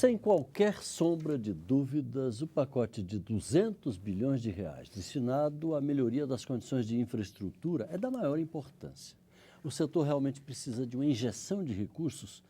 Sem qualquer sombra de dúvidas, o pacote de 200 bilhões de reais destinado à melhoria das condições de infraestrutura é da maior importância. O setor realmente precisa de uma injeção de recursos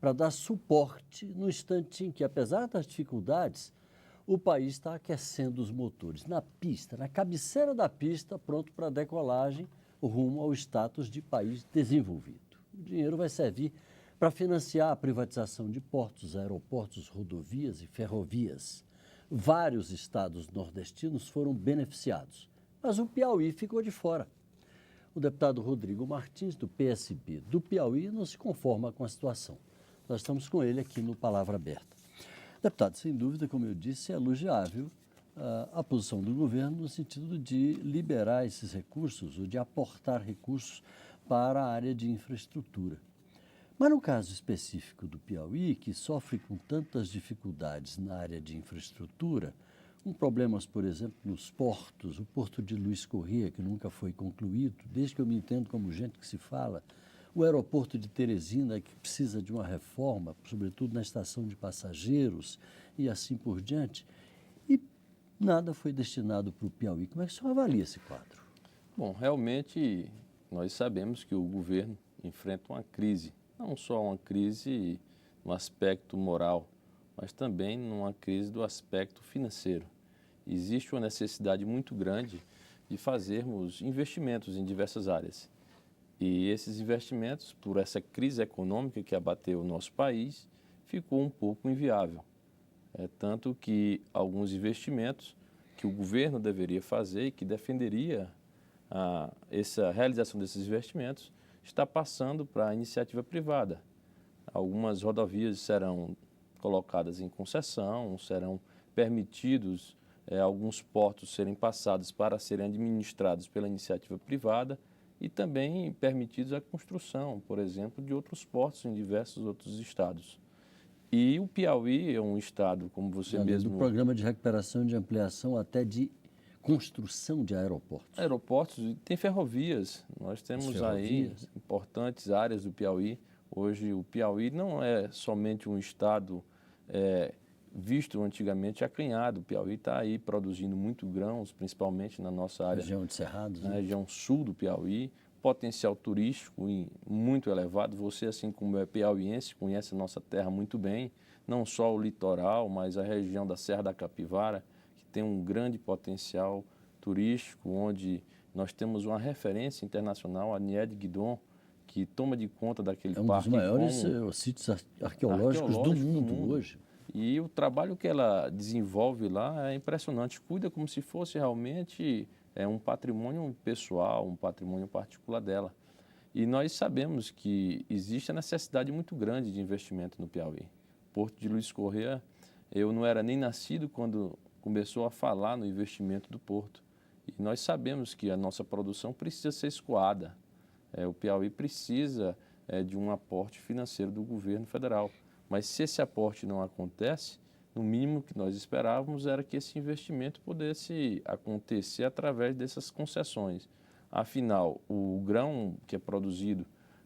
para dar suporte no instante em que, apesar das dificuldades, o país está aquecendo os motores na pista, na cabeceira da pista, pronto para a decolagem rumo ao status de país desenvolvido. O dinheiro vai servir para financiar a privatização de portos, aeroportos, rodovias e ferrovias. Vários estados nordestinos foram beneficiados, mas o Piauí ficou de fora. O deputado Rodrigo Martins, do PSB do Piauí, não se conforma com a situação. Nós estamos com ele aqui no Palavra Aberta. Deputado, sem dúvida, como eu disse, é elogiável a posição do governo no sentido de liberar esses recursos ou de aportar recursos para a área de infraestrutura. Mas no caso específico do Piauí, que sofre com tantas dificuldades na área de infraestrutura, com problemas, por exemplo, nos portos, o Porto de Luiz Corrêa, que nunca foi concluído, desde que eu me entendo como gente que se fala, o aeroporto de Teresina, que precisa de uma reforma, sobretudo na estação de passageiros e assim por diante, e nada foi destinado para o Piauí. Como é que o senhor avalia esse quadro? Bom, realmente nós sabemos que o governo enfrenta uma crise, não só uma crise no aspecto moral, mas também numa crise do aspecto financeiro. Existe uma necessidade muito grande de fazermos investimentos em diversas áreas. E esses investimentos, por essa crise econômica que abateu o nosso país, ficou um pouco inviável. Tanto que alguns investimentos que o governo deveria fazer e que defenderia essa realização desses investimentos está passando para a iniciativa privada. Algumas rodovias serão colocadas em concessão, serão permitidos alguns portos serem passados para serem administrados pela iniciativa privada e também permitidos a construção, por exemplo, de outros portos em diversos outros estados. E o Piauí é um estado, como você mesmo... Do programa de recuperação e de ampliação até de construção de aeroportos. Aeroportos e tem ferrovias. Nós temos aí importantes áreas do Piauí. Hoje o Piauí não é somente um estado visto antigamente acanhado. O Piauí está aí produzindo muito grãos, principalmente na nossa área. Região de Cerrados. Na região sul do Piauí. Potencial turístico muito elevado. Você, assim como é piauiense, conhece a nossa terra muito bem. Não só o litoral, mas a região da Serra da Capivara, que tem um grande potencial turístico, onde nós temos uma referência internacional, a Niede Guidon, que toma de conta daquele parque. É um dos maiores sítios arqueológicos do mundo hoje. E o trabalho que ela desenvolve lá é impressionante. Cuida como se fosse realmente um patrimônio pessoal, um patrimônio particular dela. E nós sabemos que existe a necessidade muito grande de investimento no Piauí. Porto de Luiz Corrêa, eu não era nem nascido quando começou a falar no investimento do porto. E nós sabemos que a nossa produção precisa ser escoada. O Piauí precisa de um aporte financeiro do governo federal. Mas se esse aporte não acontece, no mínimo que nós esperávamos era que esse investimento pudesse acontecer através dessas concessões. Afinal, o grão que é produzido,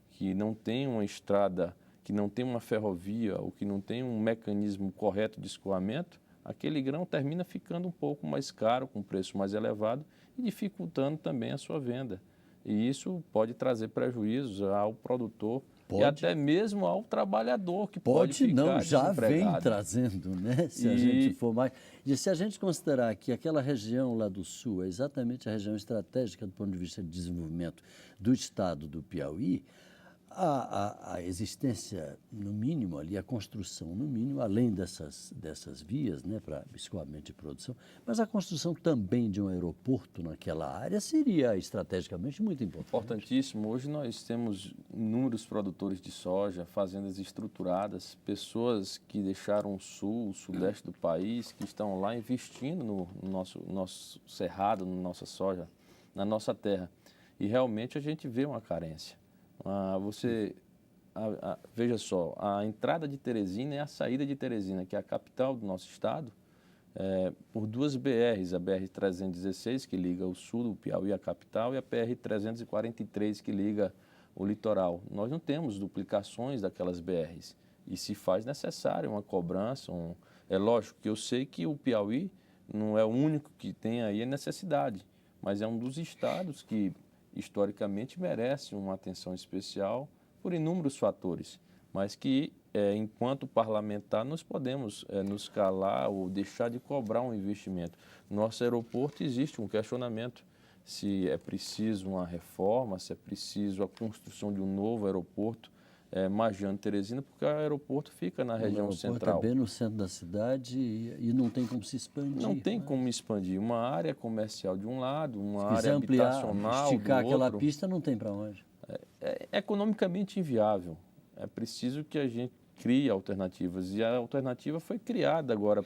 que não tem uma estrada, que não tem uma ferrovia ou que não tem um mecanismo correto de escoamento, aquele grão termina ficando um pouco mais caro, com preço mais elevado e dificultando também a sua venda. E isso pode trazer prejuízos ao produtor e até mesmo ao trabalhador que pode ficar já desempregado. vem trazendo, né? Se a gente for mais... E se a gente considerar que aquela região lá do sul é exatamente a região estratégica do ponto de vista de desenvolvimento do estado do Piauí, a existência, no mínimo, ali, a construção, no mínimo, além dessas vias, né, para escoamento e produção, mas a construção também de um aeroporto naquela área seria estrategicamente muito importante. Importantíssimo. Hoje nós temos inúmeros produtores de soja, fazendas estruturadas, pessoas que deixaram o sul, o sudeste do país, que estão lá investindo no nosso cerrado, na nossa soja, na nossa terra. E realmente a gente vê uma carência. Veja só, a entrada de Teresina e a saída de Teresina, que é a capital do nosso estado, por duas BRs, a BR-316, que liga o sul do Piauí à capital, e a BR-343, que liga o litoral. Nós não temos duplicações daquelas BRs. e se faz necessária uma cobrança. É lógico que eu sei que o Piauí não é o único que tem aí a necessidade, mas é um dos estados que historicamente merece uma atenção especial por inúmeros fatores, mas que, enquanto parlamentar, nós podemos nos calar ou deixar de cobrar um investimento. No nosso aeroporto existe um questionamento se é preciso uma reforma, se é preciso a construção de um novo aeroporto, Majano Teresina, porque o aeroporto fica na região central. O aeroporto é bem no centro da cidade e não tem como se expandir. Não tem como expandir. Uma área comercial de um lado, uma se área ampliar, habitacional esticar do aquela outro. pista, não tem para onde. É economicamente inviável. É preciso que a gente crie alternativas. E a alternativa foi criada agora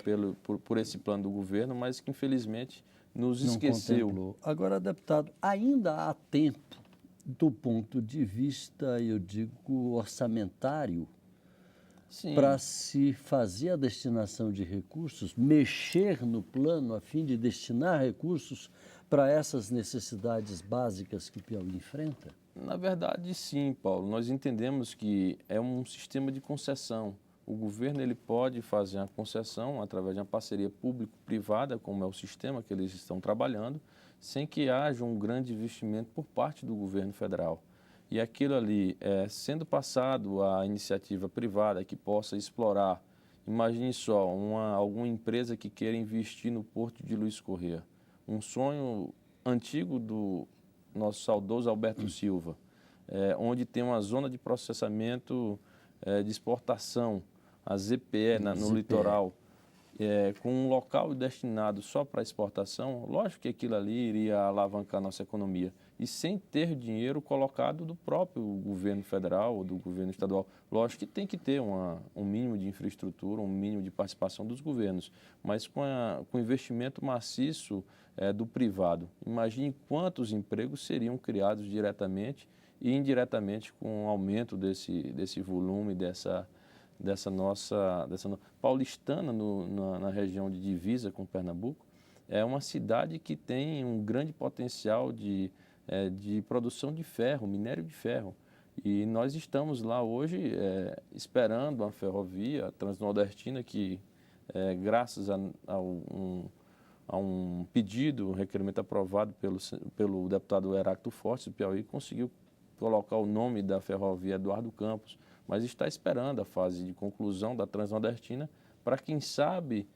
por esse plano do governo, mas que infelizmente nos esqueceu. Contemplou. Agora, deputado, ainda há tempo, do ponto de vista, eu digo, orçamentário, para se fazer a destinação de recursos, mexer no plano a fim de destinar recursos para essas necessidades básicas que o Piauí enfrenta? Na verdade, sim, Paulo. Nós entendemos que é um sistema de concessão. O governo ele pode fazer a concessão através de uma parceria público-privada, como é o sistema que eles estão trabalhando, sem que haja um grande investimento por parte do governo federal. E aquilo ali, sendo passado à iniciativa privada que possa explorar, imagine só, alguma empresa que queira investir no Porto de Luiz Correia, um sonho antigo do nosso saudoso Alberto Silva, onde tem uma zona de processamento de exportação, a ZPE no litoral, com um local destinado só para exportação, lógico que aquilo ali iria alavancar a nossa economia. E sem ter dinheiro colocado do próprio governo federal ou do governo estadual. Lógico que tem que ter um mínimo de infraestrutura, um mínimo de participação dos governos, mas com investimento maciço do privado. Imagine quantos empregos seriam criados diretamente e indiretamente com o aumento desse volume, dessa nossa Paulistana na região de divisa com Pernambuco. É uma cidade que tem um grande potencial de produção de ferro, minério de ferro. E nós estamos lá hoje esperando a ferrovia transnordestina que, graças a um pedido, um requerimento aprovado pelo deputado Heráclito Fortes, do Piauí, conseguiu colocar o nome da ferrovia Eduardo Campos, mas está esperando a fase de conclusão da transnordestina para, quem sabe,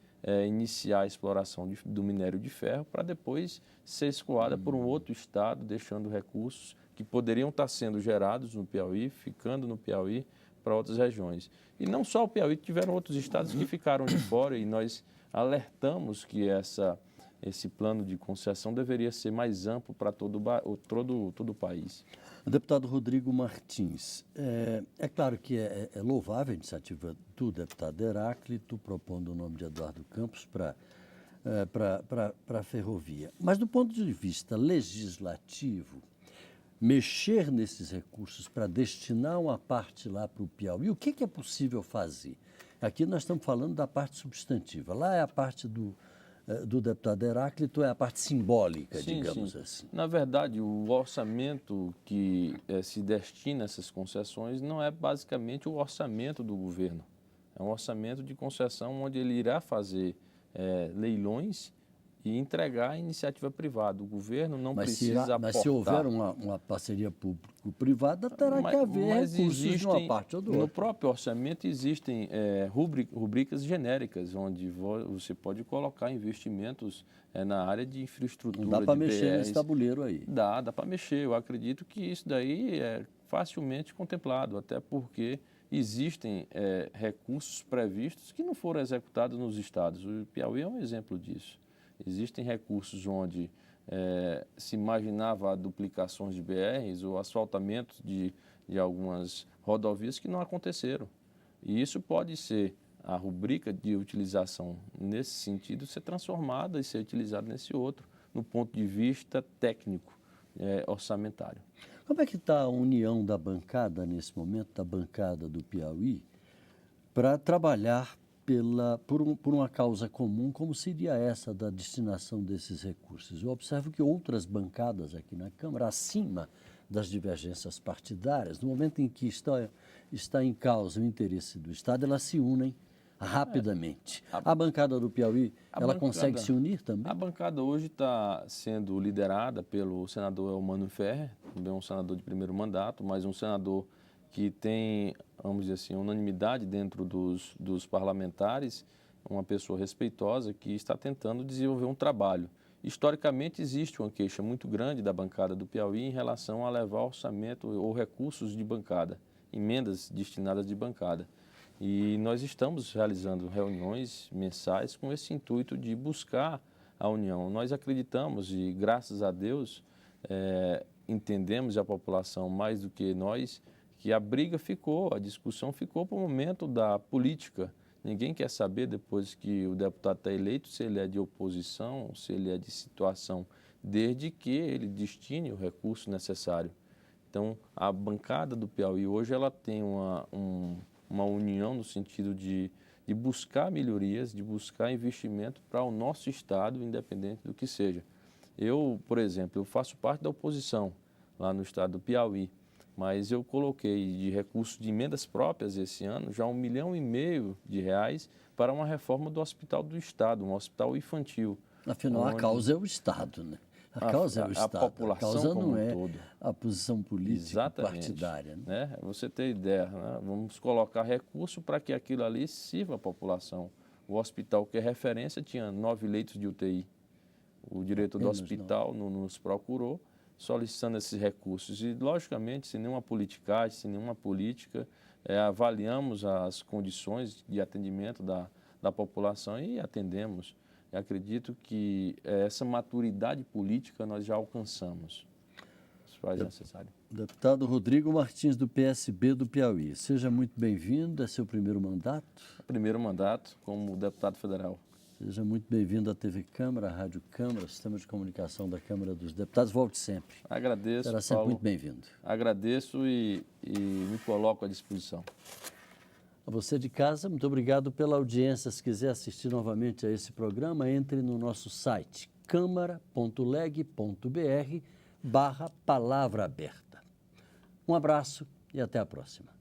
iniciar a exploração do minério de ferro para depois ser escoada por um outro estado, deixando recursos que poderiam estar sendo gerados no Piauí, ficando no Piauí para outras regiões. E não só o Piauí, tiveram outros estados que ficaram de fora e nós alertamos que esse plano de concessão deveria ser mais amplo para todo o país. Deputado Rodrigo Martins, é claro que é louvável a iniciativa do deputado Heráclito, propondo o nome de Eduardo Campos para a ferrovia. Mas, do ponto de vista legislativo, mexer nesses recursos para destinar uma parte lá para o Piauí, o que é possível fazer? Aqui nós estamos falando da parte substantiva. Lá é a parte do deputado Heráclito, é a parte simbólica, digamos assim. Na verdade, o orçamento que se destina a essas concessões não é basicamente o orçamento do governo. É um orçamento de concessão onde ele irá fazer leilões e entregar a iniciativa privada. O governo não precisa aportar. Mas se houver uma parceria público-privada, terá que haver recursos de uma parte ou do outro. No próprio orçamento existem rubricas genéricas, onde você pode colocar investimentos na área de infraestrutura. Não dá para mexer nesse tabuleiro aí. Dá para mexer. Eu acredito que isso daí é facilmente contemplado, até porque existem recursos previstos que não foram executados nos estados. O Piauí é um exemplo disso. Existem recursos onde se imaginava duplicações de BRs ou asfaltamento de algumas rodovias que não aconteceram. E isso pode ser, a rubrica de utilização nesse sentido, ser transformada e ser utilizada nesse outro, no ponto de vista técnico, orçamentário. Como é que está a união da bancada, nesse momento, da bancada do Piauí, para trabalhar por uma causa comum, como seria essa da destinação desses recursos? Eu observo que outras bancadas aqui na Câmara, acima das divergências partidárias, no momento em que está em causa o interesse do Estado, elas se unem rapidamente. A bancada do Piauí, ela consegue se unir também? A bancada hoje está sendo liderada pelo senador Elmano Ferrer, também um senador de primeiro mandato, mas um senador que tem, vamos dizer assim, unanimidade dentro dos parlamentares, uma pessoa respeitosa que está tentando desenvolver um trabalho. Historicamente, existe uma queixa muito grande da bancada do Piauí em relação a levar orçamento ou recursos de bancada, emendas destinadas de bancada. E nós estamos realizando reuniões mensais com esse intuito de buscar a união. Nós acreditamos e, graças a Deus, entendemos, a população mais do que nós, que a briga ficou, a discussão ficou para o momento da política. Ninguém quer saber, depois que o deputado está eleito, se ele é de oposição, se ele é de situação, desde que ele destine o recurso necessário. Então, a bancada do Piauí hoje ela tem uma união no sentido de buscar melhorias, de buscar investimento para o nosso Estado, independente do que seja. Eu, por exemplo, eu faço parte da oposição lá no estado do Piauí, mas eu coloquei de recursos de emendas próprias esse ano já R$ 1,5 milhão para uma reforma do Hospital do Estado, um hospital infantil. Afinal, a causa é o Estado, né? A causa é o Estado. A população a causa como não um é todo. a posição política Exatamente, partidária. Né? Você tem ideia, né? Vamos colocar recurso para que aquilo ali sirva a população. O hospital, que é referência, tinha 9 leitos de UTI. O diretor do hospital nos procurou solicitando esses recursos. E, logicamente, sem nenhuma politicagem, sem nenhuma política, avaliamos as condições de atendimento da população e atendemos. Eu acredito que essa maturidade política nós já alcançamos. Isso faz necessário. Deputado Rodrigo Martins, do PSB do Piauí. Seja muito bem-vindo. É seu primeiro mandato? Primeiro mandato como deputado federal. Seja muito bem-vindo à TV Câmara, à Rádio Câmara, ao Sistema de Comunicação da Câmara dos Deputados. Volte sempre. Agradeço, Será sempre Paulo. muito bem-vindo. Agradeço e me coloco à disposição. A você de casa, muito obrigado pela audiência. Se quiser assistir novamente a esse programa, entre no nosso site câmara.leg.br/palavra aberta. Um abraço e até a próxima.